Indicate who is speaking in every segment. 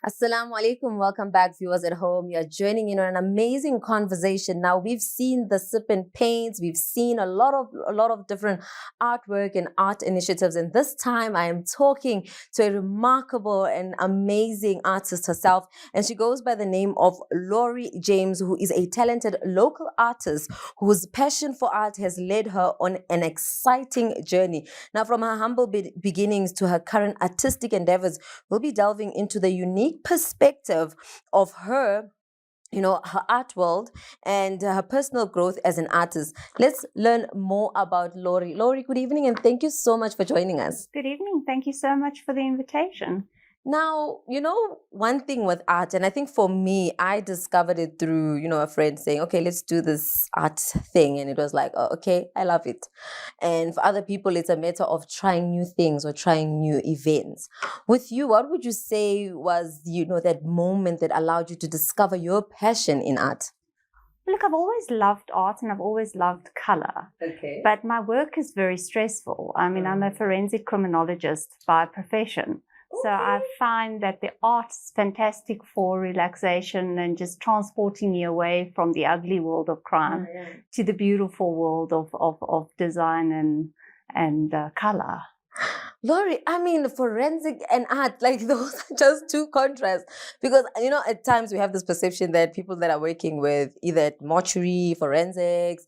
Speaker 1: Assalamu alaikum. Welcome back, viewers at home. You're joining in on an amazing conversation. Now, we've seen the sip and paints. We've seen a lot of different artwork and art initiatives. And this time, I am talking to a remarkable and amazing artist herself. And she goes by the name of Laurie James, who is a talented local artist whose passion for art has led her on an exciting journey. Now, from her humble beginnings to her current artistic endeavors, we'll be delving into the unique perspective of her art world and her personal growth as an artist. Let's learn more about Laurie. Laurie, good evening, and thank you so much for joining us.
Speaker 2: Good evening. Thank you so much for the invitation.
Speaker 1: Now, one thing with art, and I think for me, I discovered it through, a friend saying, okay, let's do this art thing. And it was like, oh, okay, I love it. And for other people, it's a matter of trying new things or trying new events. With you, what would you say was, that moment that allowed you to discover your passion in art?
Speaker 2: Look, I've always loved art and I've always loved color.
Speaker 1: Okay.
Speaker 2: But my work is very stressful. I mean, I'm a forensic criminologist by profession. So I find that the art is fantastic for relaxation and just transporting you away from the ugly world of crime to the beautiful world of design and color.
Speaker 1: Laurie, I mean, forensic and art, like those are just two contrasts. Because, at times we have this perception that people that are working with either at mortuary, forensics,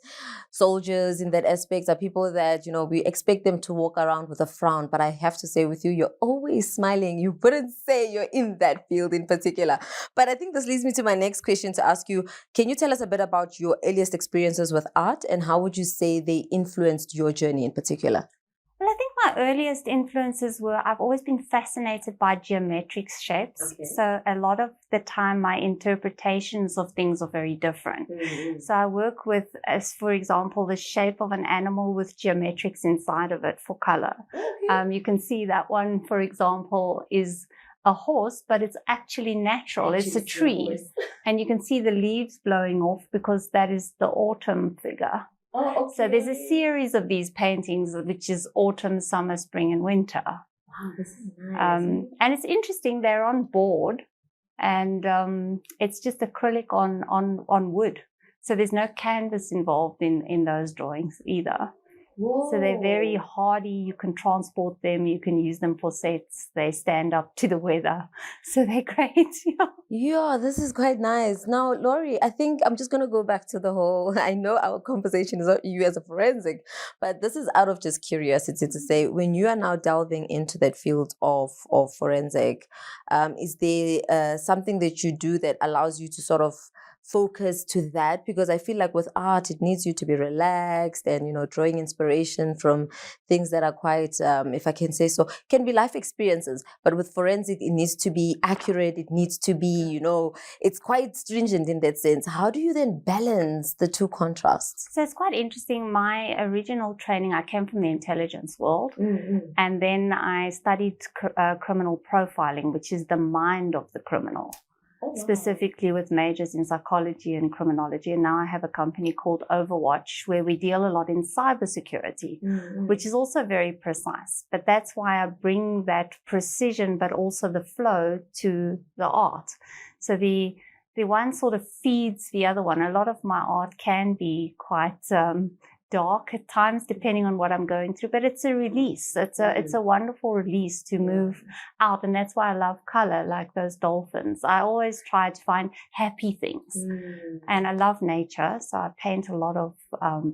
Speaker 1: soldiers in that aspect are people that, we expect them to walk around with a frown. But I have to say with you, you're always smiling. You wouldn't say you're in that field in particular. But I think this leads me to my next question to ask you, can you tell us a bit about your earliest experiences with art and how would you say they influenced your journey in particular?
Speaker 2: Well, I think my earliest influences were I've always been fascinated by geometric shapes.
Speaker 1: Okay.
Speaker 2: So a lot of the time, my interpretations of things are very different.
Speaker 1: Mm-hmm.
Speaker 2: So I work with, as for example, the shape of an animal with geometrics inside of it for color.
Speaker 1: Okay.
Speaker 2: You can see that one, for example, is a horse, but it's actually natural. It's a tree. And you can see the leaves blowing off because that is the autumn figure.
Speaker 1: Oh, okay.
Speaker 2: So there's a series of these paintings, which is autumn, summer, spring, and winter.
Speaker 1: Wow, this is nice.
Speaker 2: And it's interesting, they're on board, and it's just acrylic on wood. So there's no canvas involved in those drawings either.
Speaker 1: Whoa.
Speaker 2: So they're very hardy. You can transport them. You can use them for sets. They stand up to the weather. So they're great.
Speaker 1: Yeah, this is quite nice. Now, Laurie, I think I'm just going to go back to the whole, I know our conversation is not you as a forensic, but this is out of just curiosity to say, when you are now delving into that field of forensic, is there something that you do that allows you to sort of focus to that? Because I feel like with art, it needs you to be relaxed and, drawing inspiration from things that are quite, if I can say so, can be life experiences. But with forensic, it needs to be accurate. It needs to be, it's quite stringent in that sense. How do you then balance the two contrasts?
Speaker 2: So it's quite interesting. My original training, I came from the intelligence world. Mm-hmm. And then I studied criminal profiling, which is the mind of the criminal. Specifically with majors in psychology and criminology. And now I have a company called Overwatch where we deal a lot in cybersecurity, which is also very precise. But that's why I bring that precision, but also the flow to the art. So the one sort of feeds the other one. A lot of my art can be quite dark at times, depending on what I'm going through, but it's a release. It's a wonderful release to move out, and that's why I love color, like those dolphins. I always try to find happy things, and I love nature, so I paint a lot of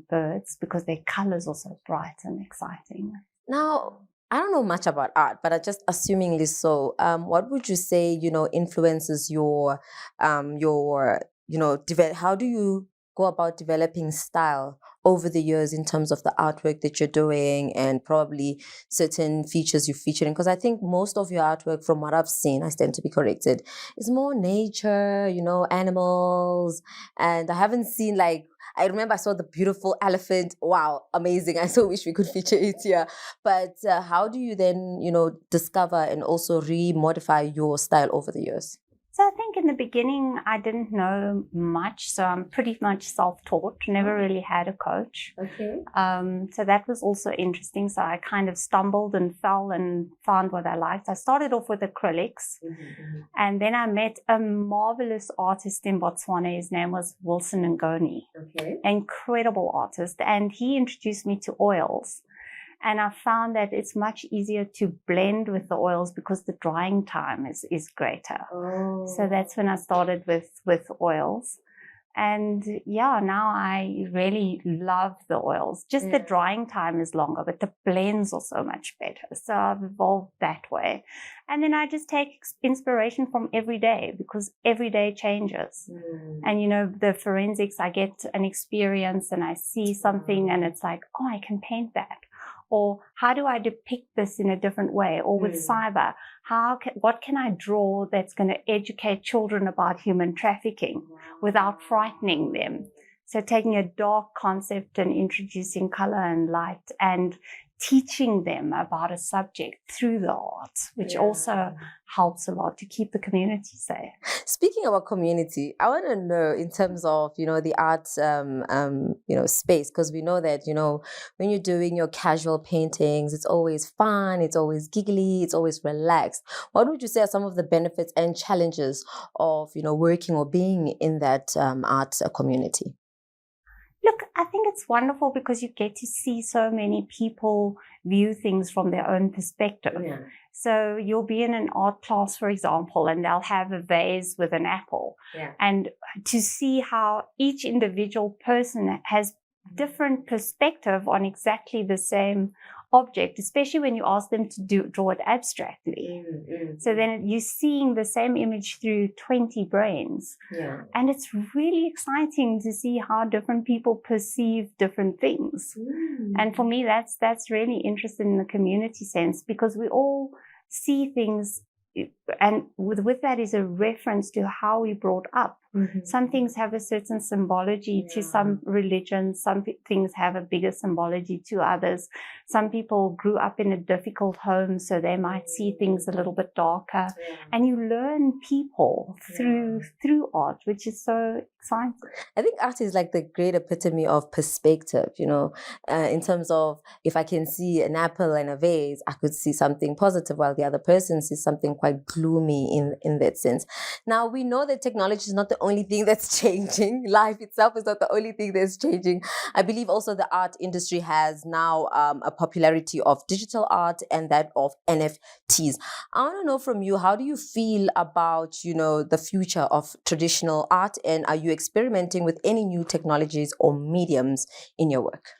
Speaker 2: birds because their colors are so bright and exciting.
Speaker 1: Now, I don't know much about art, but I just assumingly so. What would you say, influences your, how do you go about developing style over the years in terms of the artwork that you're doing and probably certain features you're featuring? Because I think most of your artwork, from what I've seen, I stand to be corrected, is more nature, animals. And I haven't seen I remember I saw the beautiful elephant. Wow, amazing. I so wish we could feature it here. But how do you then, discover and also re-modify your style over the years?
Speaker 2: So I think in the beginning, I didn't know much. So I'm pretty much self-taught, never really had a coach.
Speaker 1: Okay.
Speaker 2: So that was also interesting. So I kind of stumbled and fell and found what I liked. I started off with acrylics. And then I met a marvelous artist in Botswana. His name was Wilson Ngoni.
Speaker 1: Okay.
Speaker 2: Incredible artist. And he introduced me to oils. And I found that it's much easier to blend with the oils because the drying time is greater.
Speaker 1: Oh.
Speaker 2: So that's when I started with oils. And yeah, now I really love the oils. Just the drying time is longer, but the blends are so much better. So I've evolved that way. And then I just take inspiration from every day because every day changes. And, you know, the forensics, I get an experience and I see something and it's like, oh, I can paint that. Or how do I depict this in a different way? Or with cyber, what can I draw that's going to educate children about human trafficking without frightening them? So taking a dark concept and introducing color and light and teaching them about a subject through the arts, which also helps a lot to keep the community safe.
Speaker 1: Speaking about community, I want to know in terms of, you know, the arts, space, because we know that, you know, when you're doing your casual paintings, it's always fun, it's always giggly, it's always relaxed. What would you say are some of the benefits and challenges of, you know, working or being in that art community?
Speaker 2: Look, I think it's wonderful because you get to see so many people view things from their own perspective.
Speaker 1: Yeah.
Speaker 2: So you'll be in an art class, for example, and they'll have a vase with an apple.
Speaker 1: Yeah.
Speaker 2: And to see how each individual person has different perspective on exactly the same object, especially when you ask them to draw it abstractly. So then you're seeing the same image through 20 brains.
Speaker 1: Yeah.
Speaker 2: And it's really exciting to see how different people perceive different things. And for me, that's really interesting in the community sense because we all see things, and with that is a reference to how we brought up. Some things have a certain symbology to some religions. Some things have a bigger symbology to others. Some people grew up in a difficult home, so they might see things a little bit darker. And you learn people through art, which is so exciting.
Speaker 1: I think art is like the great epitome of perspective, you know, in terms of if I can see an apple in a vase, I could see something positive while the other person sees something quite gloomy in that sense. Now, we know that technology is not the only thing that's changing. Life itself is not the only thing that's changing. I believe also the art industry has now a popularity of digital art and that of NFTs. I want to know from you, how do you feel about, you know, the future of traditional art, and are you experimenting with any new technologies or mediums in your work?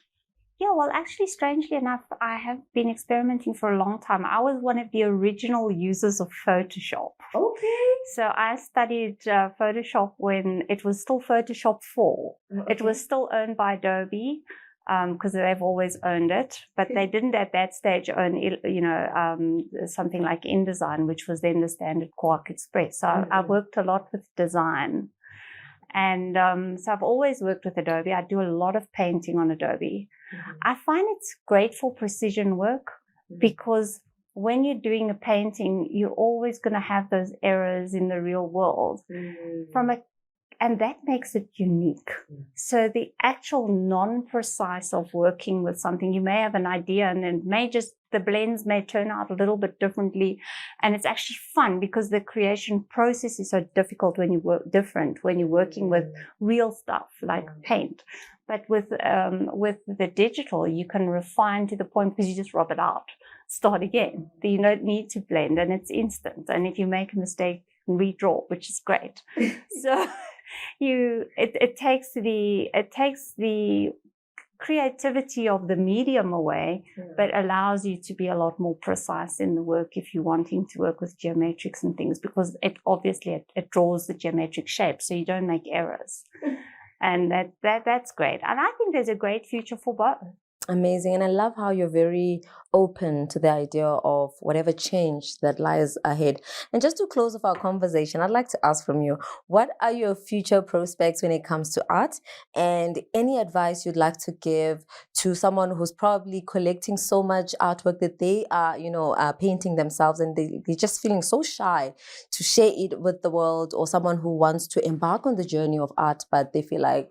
Speaker 2: Yeah, well, actually, strangely enough, I have been experimenting for a long time. I was one of the original users of Photoshop.
Speaker 1: Okay.
Speaker 2: So I studied Photoshop when it was still Photoshop 4.
Speaker 1: Okay.
Speaker 2: It was still owned by Adobe because they've always owned it. But they didn't at that stage own, something like InDesign, which was then the standard Quark Express. So I worked a lot with design. And so I've always worked with Adobe. I do a lot of painting on Adobe. I find it's great for precision work because when you're doing a painting, you're always going to have those errors in the real world. And that makes it unique. So the actual non-precise of working with something, you may have an idea and the blends may turn out a little bit differently. And it's actually fun because the creation process is so difficult when you're working with real stuff like paint. But with the digital, you can refine to the point because you just rub it out, start again. You don't need to blend and it's instant. And if you make a mistake, redraw, which is great. So it takes the creativity of the medium away, but allows you to be a lot more precise in the work if you're wanting to work with geometrics and things, because it draws the geometric shape, so you don't make errors. And that's great. And I think there's a great future for both.
Speaker 1: Amazing. And I love how you're very open to the idea of whatever change that lies ahead. And just to close off our conversation, I'd like to ask from you, what are your future prospects when it comes to art? And any advice you'd like to give to someone who's probably collecting so much artwork that they are, painting themselves, and they're just feeling so shy to share it with the world, or someone who wants to embark on the journey of art, but they feel like,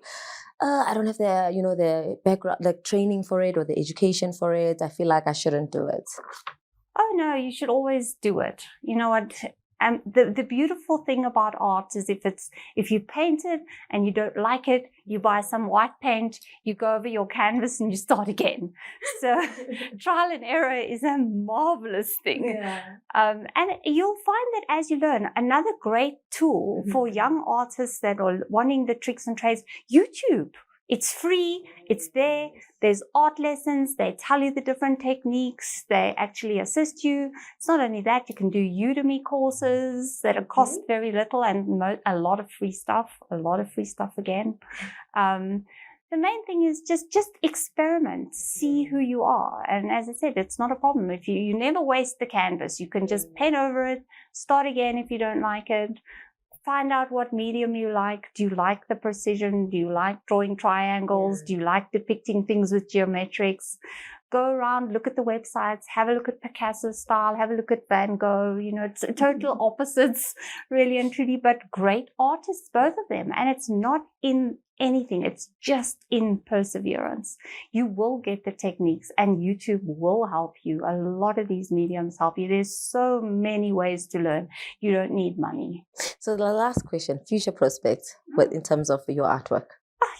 Speaker 1: I don't have the background, like training for it or the education for it. I feel like I shouldn't do it.
Speaker 2: Oh no, you should always do it. You know what? And the beautiful thing about art is if you paint it and you don't like it, you buy some white paint, you go over your canvas and you start again. So trial and error is a marvelous thing.
Speaker 1: Yeah.
Speaker 2: And you'll find that as you learn, another great tool for young artists that are wanting the tricks and trades, YouTube. It's free, it's there, there's art lessons, they tell you the different techniques, they actually assist you. It's not only that, you can do Udemy courses that cost very little, and a lot of free stuff again. The main thing is just experiment, see who you are. And as I said, it's not a problem. If you never waste the canvas, you can just paint over it, start again if you don't like it. Find out what medium you like. Do you like the precision? Do you like drawing triangles? Do you like depicting things with geometrics? Go around, look at the websites, have a look at Picasso's style, have a look at Van Gogh. It's total opposites, really and truly, but great artists, both of them. And it's not in anything. It's just in perseverance. You will get the techniques, and YouTube will help you. A lot of these mediums help you. There's so many ways to learn. You don't need money.
Speaker 1: So the last question, future prospects in terms of your artwork.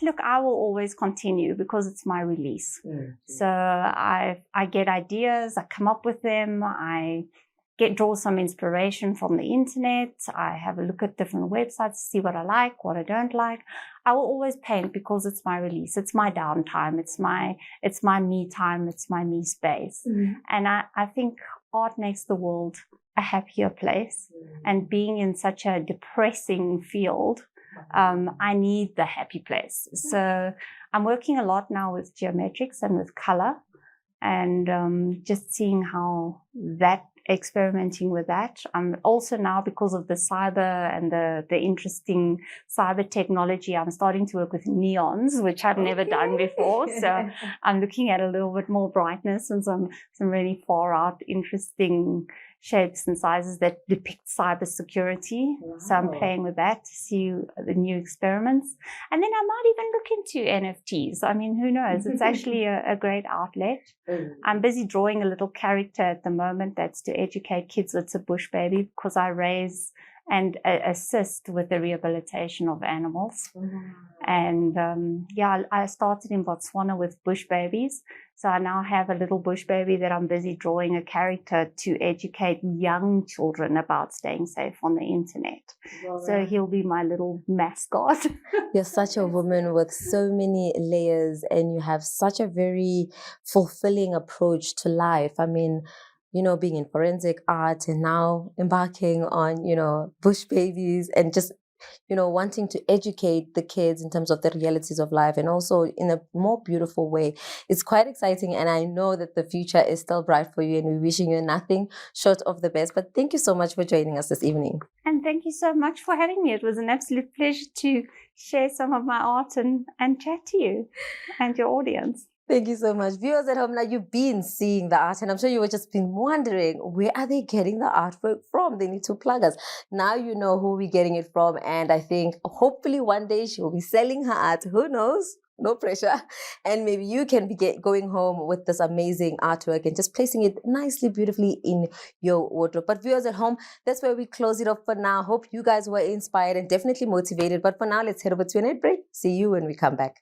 Speaker 2: Look, I will always continue because it's my release. So I get ideas, I come up with them, I draw some inspiration from the internet. I have a look at different websites to see what I like, what I don't like. I will always paint because it's my release. It's my downtime. It's my me time. It's my me space. And I think art makes the world a happier place. And being in such a depressing field, I need the happy place. So I'm working a lot now with geometrics and with color, and just seeing how experimenting with that. I'm also now, because of the cyber and the interesting cyber technology, I'm starting to work with neons, which I've never done before. So I'm looking at a little bit more brightness and some really far out, interesting shapes and sizes that depict cybersecurity. Wow. So I'm playing with that to see the new experiments. And then I might even look into NFTs. I mean, who knows? It's actually a great outlet. I'm busy drawing a little character at the moment that's to educate kids. It's a bush baby, because I raise and assist with the rehabilitation of animals. And I started in Botswana with bush babies. So I now have a little bush baby that I'm busy drawing a character to educate young children about staying safe on the internet. So he'll be my little mascot.
Speaker 1: You're such a woman with so many layers, and you have such a very fulfilling approach to life. I mean, being in forensic art and now embarking on, bush babies, and just, wanting to educate the kids in terms of the realities of life, and also in a more beautiful way. It's quite exciting, and I know that the future is still bright for you, and we're wishing you nothing short of the best. But thank you so much for joining us this evening.
Speaker 2: And thank you so much for having me. It was an absolute pleasure to share some of my art and chat to you and your audience.
Speaker 1: Thank you so much. Viewers at home, now you've been seeing the art, and I'm sure you were just been wondering, where are they getting the artwork from? They need to plug us. Now you know who we're getting it from, and I think hopefully one day she will be selling her art. Who knows? No pressure. And maybe you can be going home with this amazing artwork and just placing it nicely, beautifully in your wardrobe. But viewers at home, that's where we close it off for now. Hope you guys were inspired and definitely motivated. But for now, let's head over to an ad break. See you when we come back.